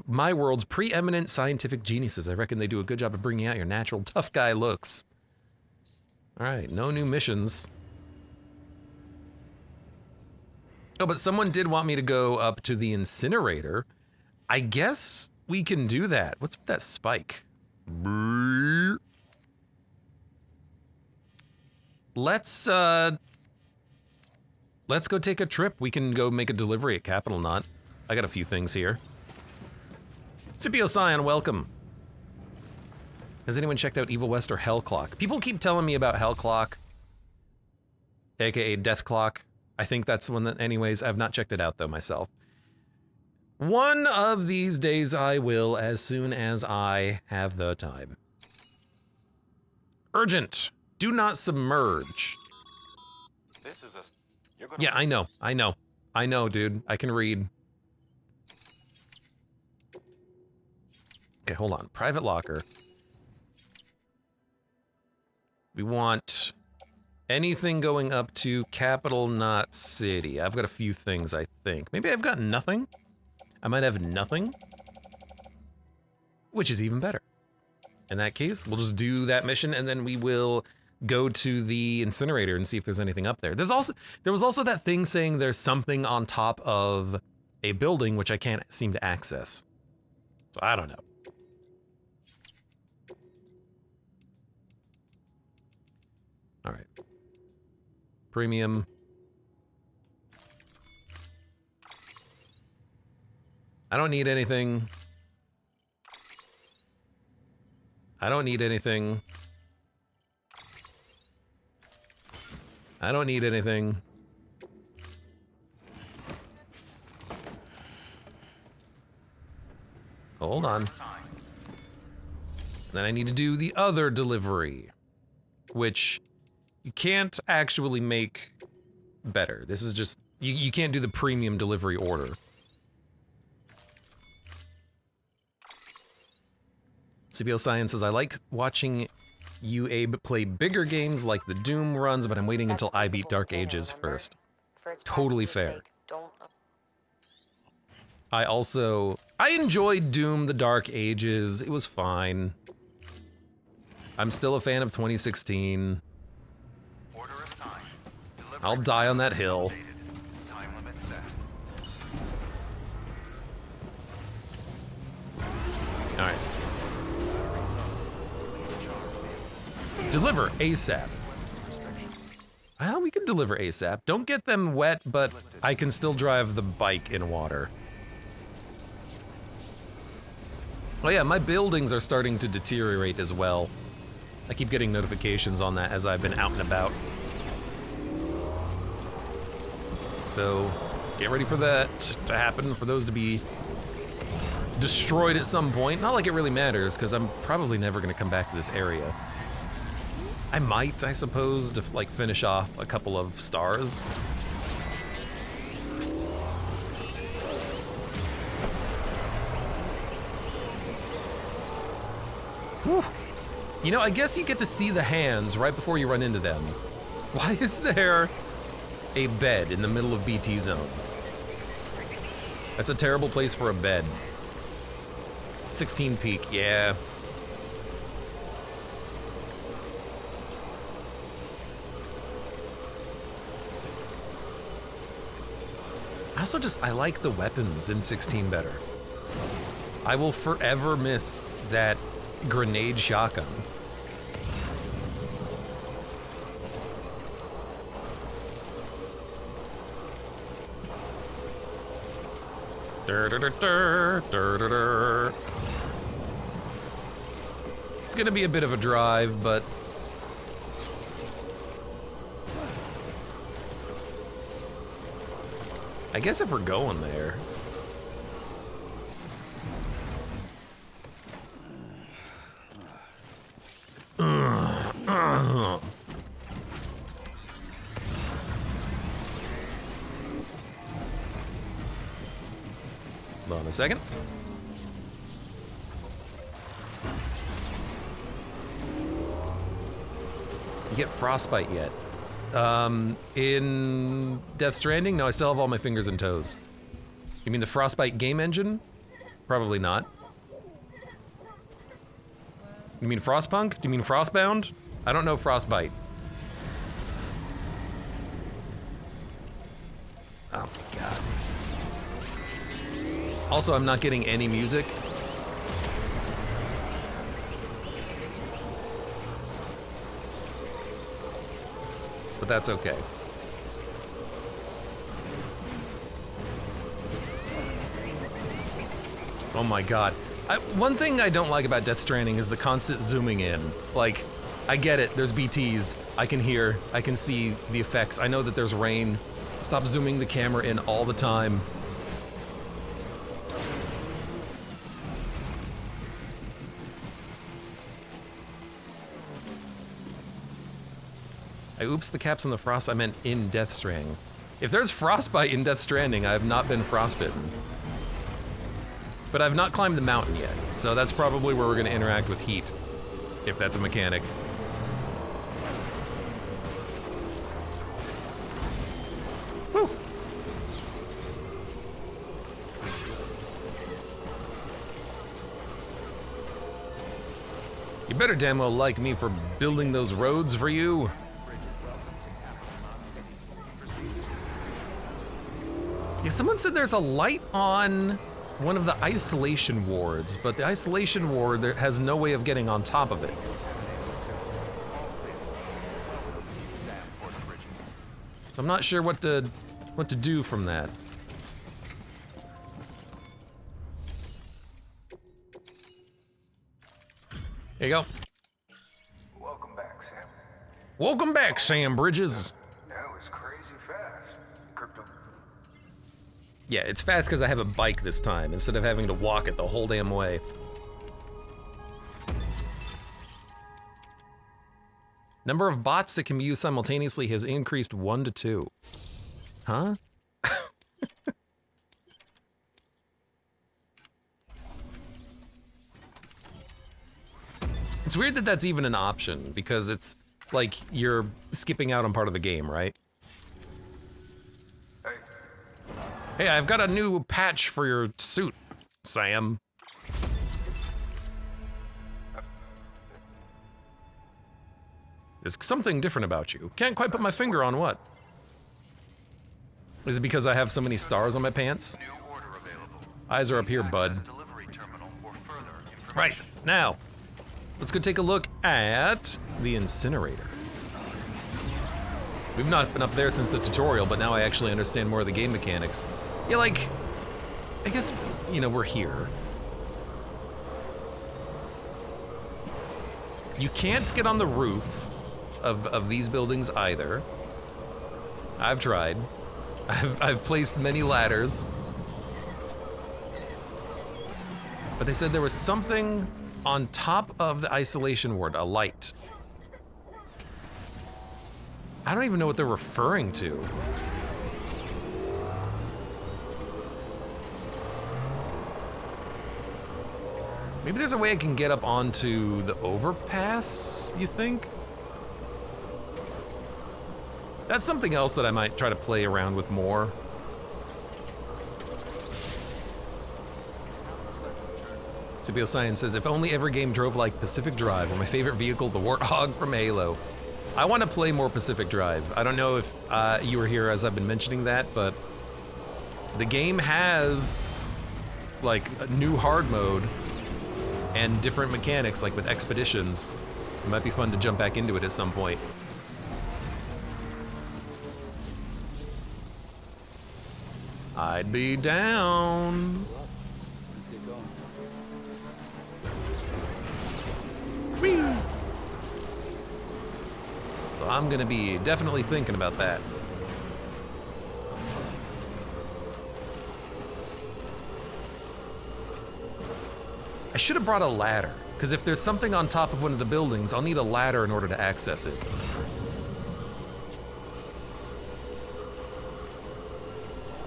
[SPEAKER 1] my world's preeminent scientific geniuses. I reckon they do a good job of bringing out your natural tough guy looks. All right, no new missions. Oh, but someone did want me to go up to the incinerator. I guess we can do that. What's with that spike? Let's go take a trip. We can go make a delivery at Capital Knot. I got a few things here. Scipio Scion, welcome. Has anyone checked out Evil West or Hell Clock? People keep telling me about Hell Clock, aka Death Clock. I think that's the one that, anyways, I've not checked it out though myself. One of these days I will, as soon as I have the time. Urgent. Do not submerge.
[SPEAKER 5] This is
[SPEAKER 1] Yeah, I know, dude. I can read. Okay, hold on. Private locker. We want anything going up to Capital Knot City. I've got a few things, I think. Maybe I've got nothing? I might have nothing. Which is even better. In that case, we'll just do that mission and then we will go to the incinerator and see if there's anything up there. There was also that thing saying there's something on top of a building which I can't seem to access. So I don't know. All right. Premium. I don't need anything. I don't need anything. I don't need anything. Hold on. Then I need to do the other delivery, which you can't actually make better. This is just, you can't do the premium delivery order. CBO Science says, I like watching you, Abe, play bigger games like the Doom runs, but I'm waiting until I beat Dark Ages first. Totally fair. I enjoyed Doom the Dark Ages. It was fine. I'm still a fan of 2016.
[SPEAKER 4] Order assigned. Delivery
[SPEAKER 1] I'll die on that hill.
[SPEAKER 4] updated. Time limit set.
[SPEAKER 1] Alright. Deliver ASAP. Well, we can deliver ASAP. Don't get them wet, but I can still drive the bike in water. Oh yeah, my buildings are starting to deteriorate as well. I keep getting notifications on that as I've been out and about. So, get ready for that to happen, for those to be destroyed at some point. Not like it really matters, because I'm probably never going to come back to this area. I might, I suppose, to like finish off a couple of stars. Whew. You know, I guess you get to see the hands right before you run into them. Why is there a bed in the middle of BT zone? That's a terrible place for a bed. 16 peak, yeah. I like the weapons in 16 better. I will forever miss that grenade shotgun. It's gonna be a bit of a drive, but I guess if we're going there. Hold on a second. You get frostbite yet? In Death Stranding? No, I still have all my fingers and toes. You mean the Frostbite game engine? Probably not. You mean Frostpunk? Do you mean Frostbound? I don't know Frostbite. Oh my god. Also, I'm not getting any music. But that's okay. Oh my god. One thing I don't like about Death Stranding is the constant zooming in. Like, I get it, there's BTs, I can hear, I can see the effects, I know that there's rain. Stop zooming the camera in all the time. I oops the caps on the frost, I meant in Death Stranding. If there's frostbite in Death Stranding, I have not been frostbitten. But I've not climbed the mountain yet, so that's probably where we're gonna interact with heat, if that's a mechanic. Whew. You better damn well like me for building those roads for you. Yeah, someone said there's a light on one of the isolation wards, but the isolation ward there has no way of getting on top of it. So I'm not sure what to do from that. There you go.
[SPEAKER 5] Welcome back, Sam.
[SPEAKER 1] Welcome back, Sam Bridges.
[SPEAKER 5] That was crazy fast. Crypto.
[SPEAKER 1] Yeah, it's fast because I have a bike this time, instead of having to walk it the whole damn way. Number of bots that can be used simultaneously has increased 1 to 2. Huh? It's weird that that's even an option, because it's like you're skipping out on part of the game, right?
[SPEAKER 5] Hey.
[SPEAKER 1] Hey, I've got a new patch for your suit, Sam. There's something different about you. Can't quite put my finger on what. Is it because I have so many stars on my pants?
[SPEAKER 4] New order available.
[SPEAKER 1] Eyes are up here,
[SPEAKER 4] Access
[SPEAKER 1] bud.
[SPEAKER 4] delivery terminal for further information.
[SPEAKER 1] Right, now, let's go take a look at the incinerator. We've not been up there since the tutorial, but now I actually understand more of the game mechanics. Yeah, like, I guess, you know, we're here. You can't get on the roof of these buildings either. I've tried. I've placed many ladders. But they said there was something on top of the isolation ward, a light. I don't even know what they're referring to. Maybe there's a way I can get up onto the overpass, you think? That's something else that I might try to play around with more. Scipio Science says, if only every game drove like Pacific Drive, or my favorite vehicle, the Warthog from Halo. I want to play more Pacific Drive. I don't know if you were here as I've been mentioning that, but the game has like a new hard mode and different mechanics, like with expeditions. It might be fun to jump back into it at some point. I'd be down.
[SPEAKER 6] Let's get going.
[SPEAKER 1] Whee! So I'm gonna be definitely thinking about that. I should have brought a ladder, because if there's something on top of one of the buildings, I'll need a ladder in order to access it.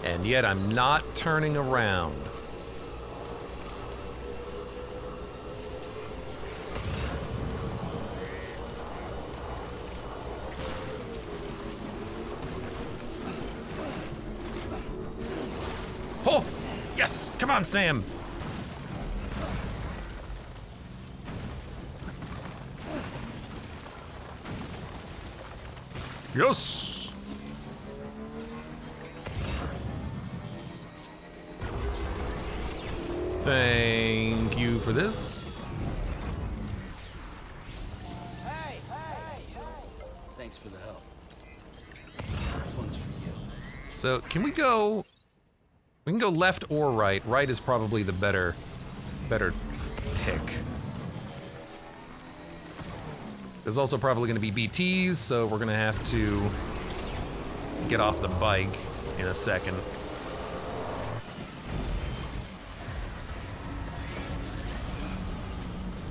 [SPEAKER 1] And yet I'm not turning around. Oh, yes, come on, Sam. Yes. Thank you for this.
[SPEAKER 6] Thanks for the help. This one's for you.
[SPEAKER 1] So can we go? We can go left or right. Right is probably the better pick. There's also probably going to be BTs, so we're going to have to get off the bike in a second.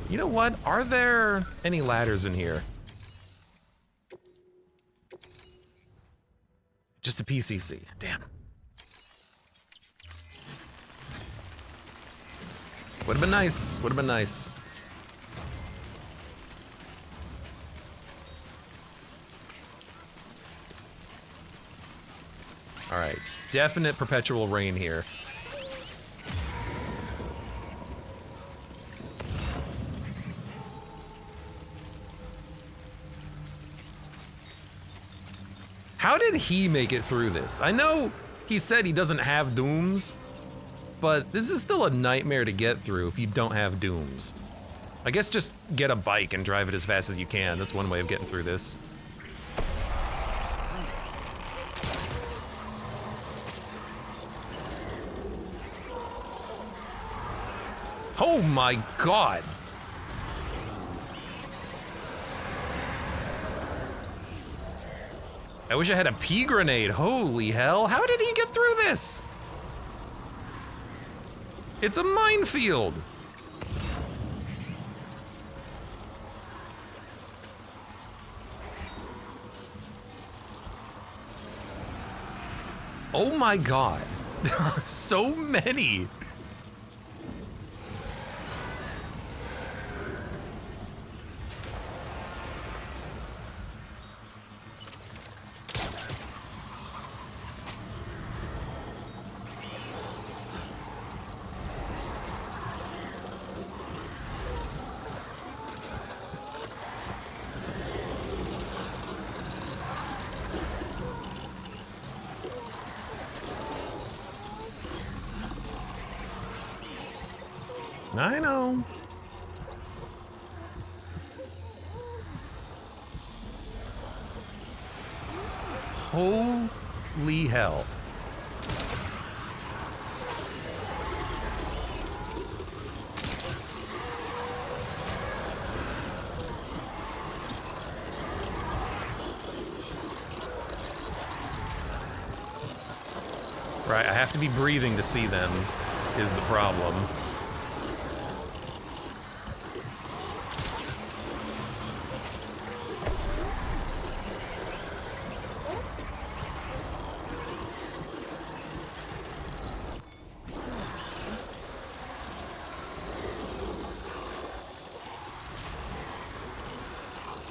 [SPEAKER 1] You know what? Are there any ladders in here? Just a PCC. Damn. Would have been nice. Would have been nice. All right. Definite perpetual rain here. How did he make it through this? I know he said he doesn't have dooms, but this is still a nightmare to get through if you don't have dooms. I guess just get a bike and drive it as fast as you can. That's one way of getting through this. Oh my God. I wish I had a pea grenade. Holy hell. How did he get through this? It's a minefield. Oh my God. There are so many. I know. Holy hell. Right, I have to be breathing to see them, is the problem.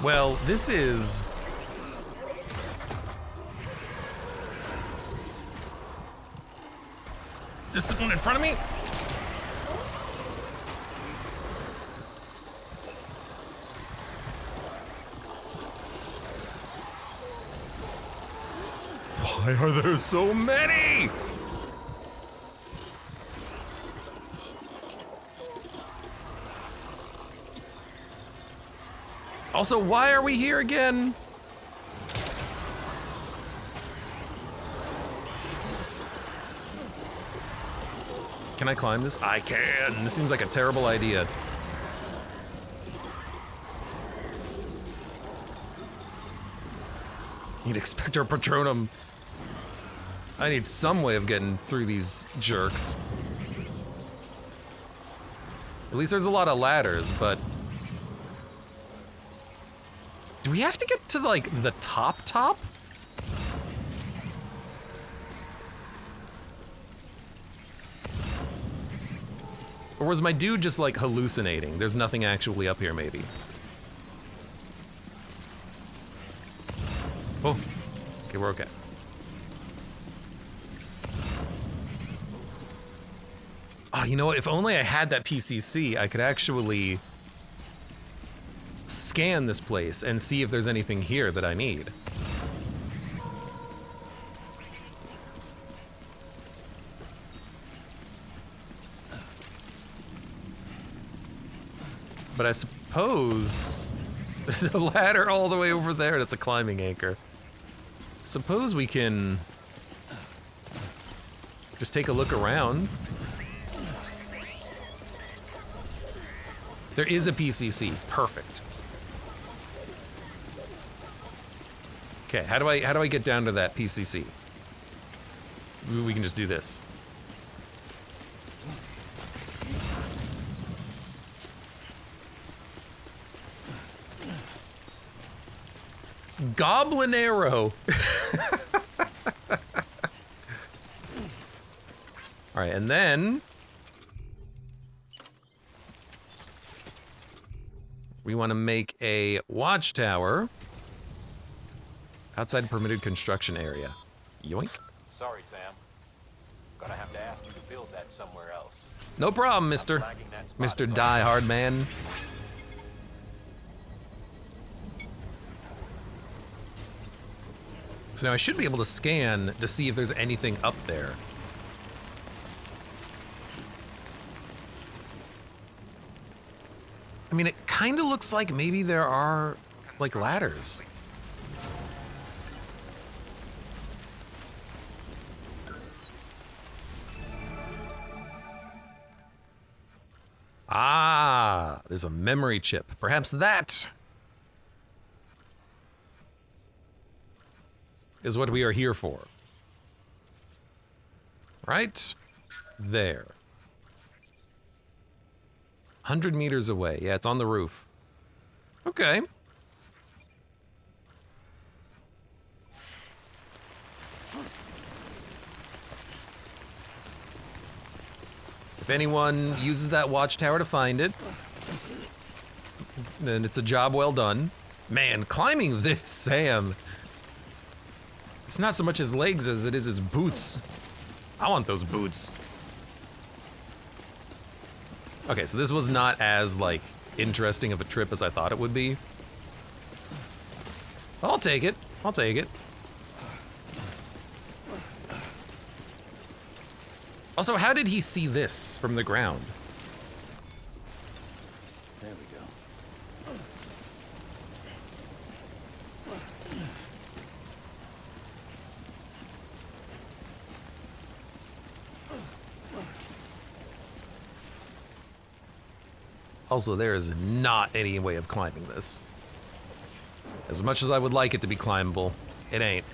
[SPEAKER 1] Well, this is... This is the one in front of me? Why are there so many? Also, why are we here again? Can I climb this? I can. This seems like a terrible idea. Need Expector Patronum. I need some way of getting through these jerks. At least there's a lot of ladders, but... Do we have to get to, like, the top? Or was my dude just, like, hallucinating? There's nothing actually up here, maybe. Oh. Okay, we're okay. Oh, you know what? If only I had that PCC, I could actually scan this place and see if there's anything here that I need. But I suppose there's a ladder all the way over there that's a climbing anchor. Suppose we can just take a look around. There is a PCC. Perfect. Okay, how do I get down to that PCC? We can just do this. Goblin arrow. All right, and then we want to make a watchtower outside permitted construction area. Yoink.
[SPEAKER 7] Sorry, Sam. Gonna have to ask you to build that somewhere else.
[SPEAKER 1] No problem, mister. Mr. Die Hard Man. So now I should be able to scan to see if there's anything up there. I mean, it kind of looks like maybe there are, like, ladders. Ah, there's a memory chip. Perhaps that is what we are here for. Right there. 100 meters away. Yeah, it's on the roof. Okay. If anyone uses that watchtower to find it, then it's a job well done. Man, climbing this, Sam. It's not so much his legs as it is his boots. I want those boots. Okay, so this was not as, like, interesting of a trip as I thought it would be. I'll take it. I'll take it. Also, how did he see this from the ground? Also, there is not any way of climbing this. As much as I would like it to be climbable, it ain't.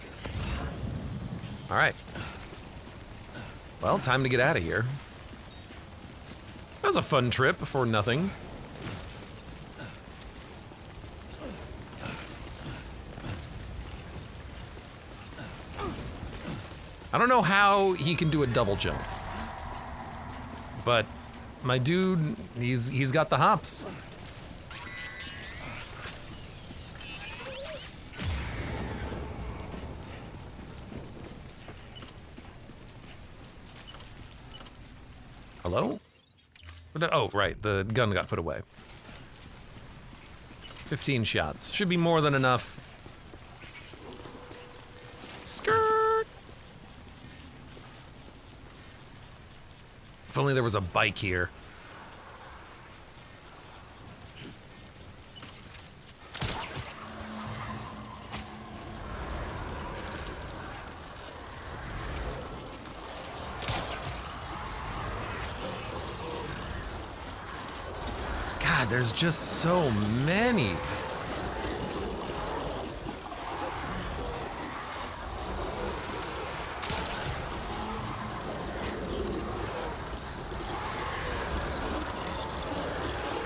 [SPEAKER 1] All right. Well, time to get out of here. That was a fun trip for nothing. I don't know how he can do a double jump, but my dude, he's got the hops. Hello? Oh, right, the gun got put away. 15 shots. Should be more than enough. Skirt! If only there was a bike here. God, there's just so many.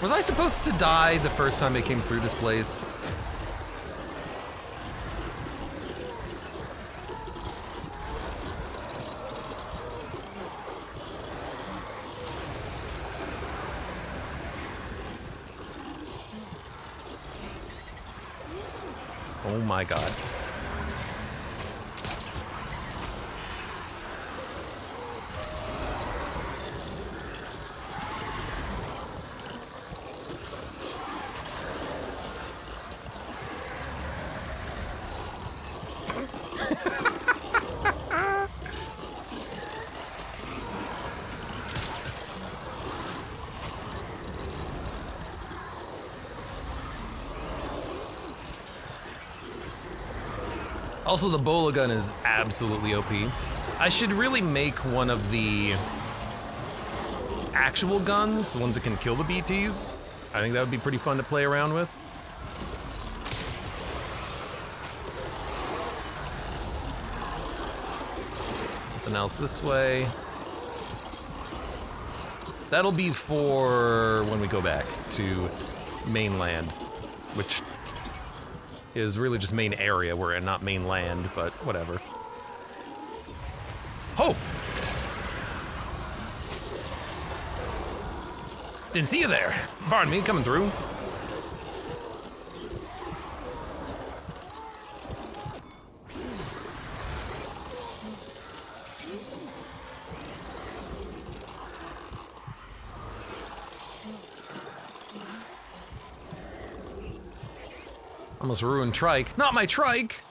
[SPEAKER 1] Was I supposed to die the first time I came through this place? Oh my god. Also, the bola gun is absolutely OP. I should really make one of the actual guns, the ones that can kill the BTs. I think that would be pretty fun to play around with. Nothing else this way. That'll be for when we go back to mainland, which is really just main area. We're in, not mainland, but whatever. Oh! Didn't see you there. Pardon me, coming through. Almost ruined trike. Not my trike!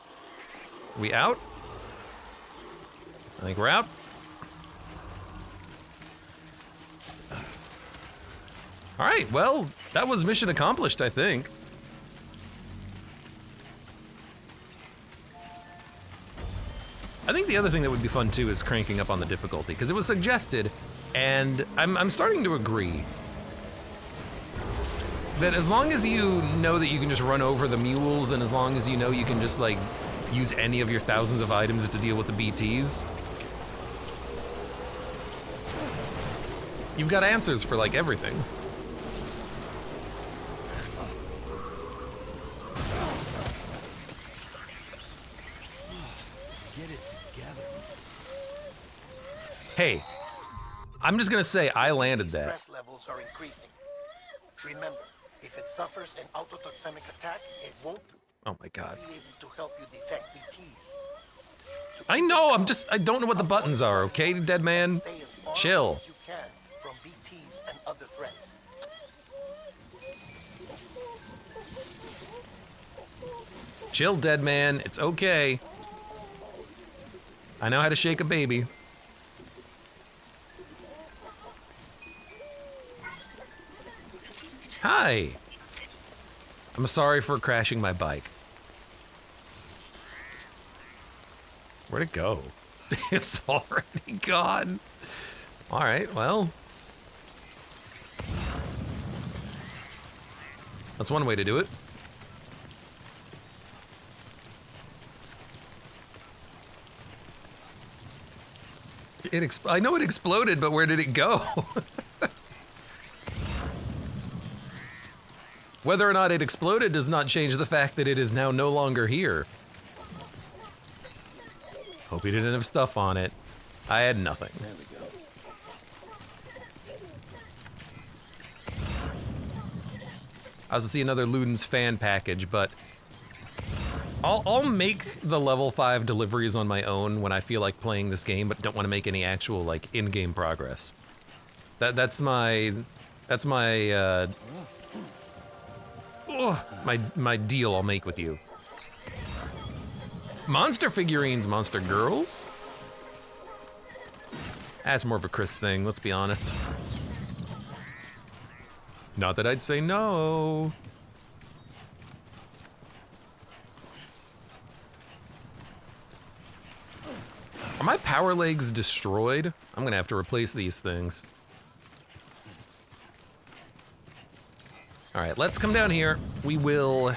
[SPEAKER 1] We out? I think we're out. Alright, well, that was mission accomplished, I think. I think the other thing that would be fun too is cranking up on the difficulty, because it was suggested, and I'm starting to agree. That as long as you know that you can just run over the mules, and as long as you know you can just like use any of your thousands of items to deal with the BTs, you've got answers for like everything.
[SPEAKER 6] Get it together.
[SPEAKER 1] Hey, I'm just gonna say I landed that.
[SPEAKER 8] Stress levels are increasing. Remember, if it suffers an autotoxemic attack, it won't
[SPEAKER 1] Oh my god.
[SPEAKER 8] be able to help you detect BTs.
[SPEAKER 1] I know, I don't know what the buttons are, okay, dead man?
[SPEAKER 8] Stay as far
[SPEAKER 1] Chill.
[SPEAKER 8] as you can from BTs and other threats.
[SPEAKER 1] Chill, dead man, it's okay. I know how to shake a baby. Hi. I'm sorry for crashing my bike. Where'd it go? It's already gone. All right, well. That's one way to do it. I know it exploded, but where did it go? Whether or not it exploded does not change the fact that it is now no longer here. Hope he didn't have stuff on it. I had nothing.
[SPEAKER 6] There we go.
[SPEAKER 1] I also see another Luden's fan package, but I'll make the level 5 deliveries on my own when I feel like playing this game, but don't want to make any actual like in-game progress. That's my my deal I'll make with you. Monster figurines, monster girls? That's more of a Chris thing, let's be honest. Not that I'd say no. Are my power legs destroyed? I'm gonna have to replace these things. All right, let's come down here. We will...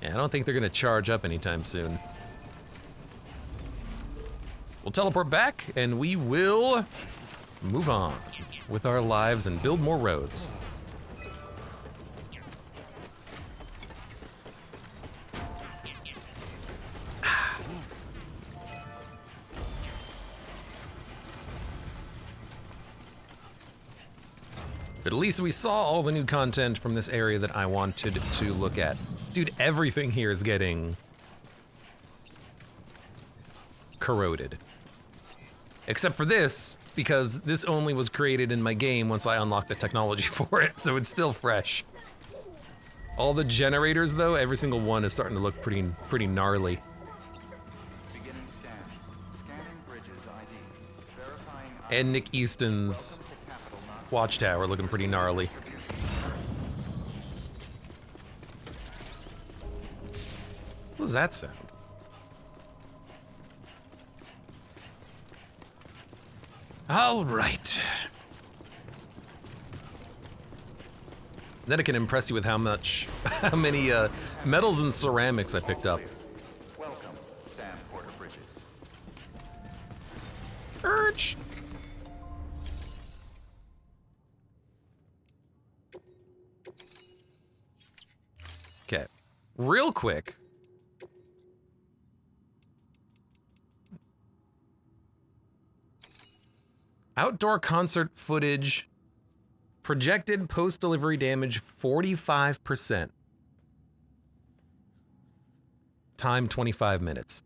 [SPEAKER 1] Yeah, I don't think they're gonna charge up anytime soon. We'll teleport back, and we will move on with our lives and build more roads. But at least we saw all the new content from this area that I wanted to look at. Dude, everything here is getting corroded. Except for this, because this only was created in my game once I unlocked the technology for it, so it's still fresh. All the generators, though, every single one is starting to look pretty gnarly.
[SPEAKER 4] Beginning scan. Scanning bridges ID. Verifying
[SPEAKER 1] And Nick Easton's watchtower looking pretty gnarly. What was that sound? All right. Then it can impress you with how many metals and ceramics I picked up.
[SPEAKER 4] Welcome, Sam Porter Bridges.
[SPEAKER 1] Urge. Okay, real quick. Outdoor concert footage, projected post-delivery damage 45%. Time 25 minutes.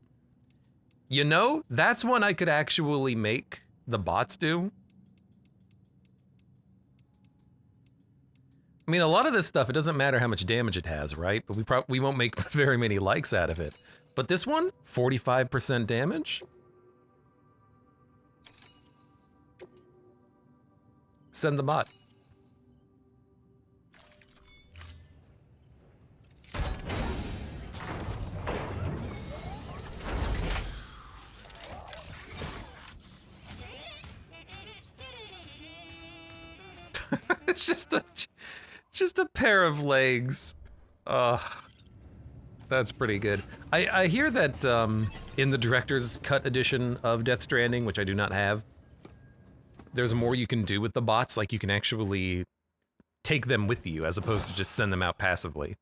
[SPEAKER 1] You know, that's one I could actually make the bots do. I mean, a lot of this stuff, it doesn't matter how much damage it has, right? But we won't make very many likes out of it. But this one, 45% damage? Send the bot. It's just a pair of legs. That's pretty good. I hear that in the director's cut edition of Death Stranding, which I do not have, there's more you can do with the bots. Like you can actually take them with you as opposed to just send them out passively.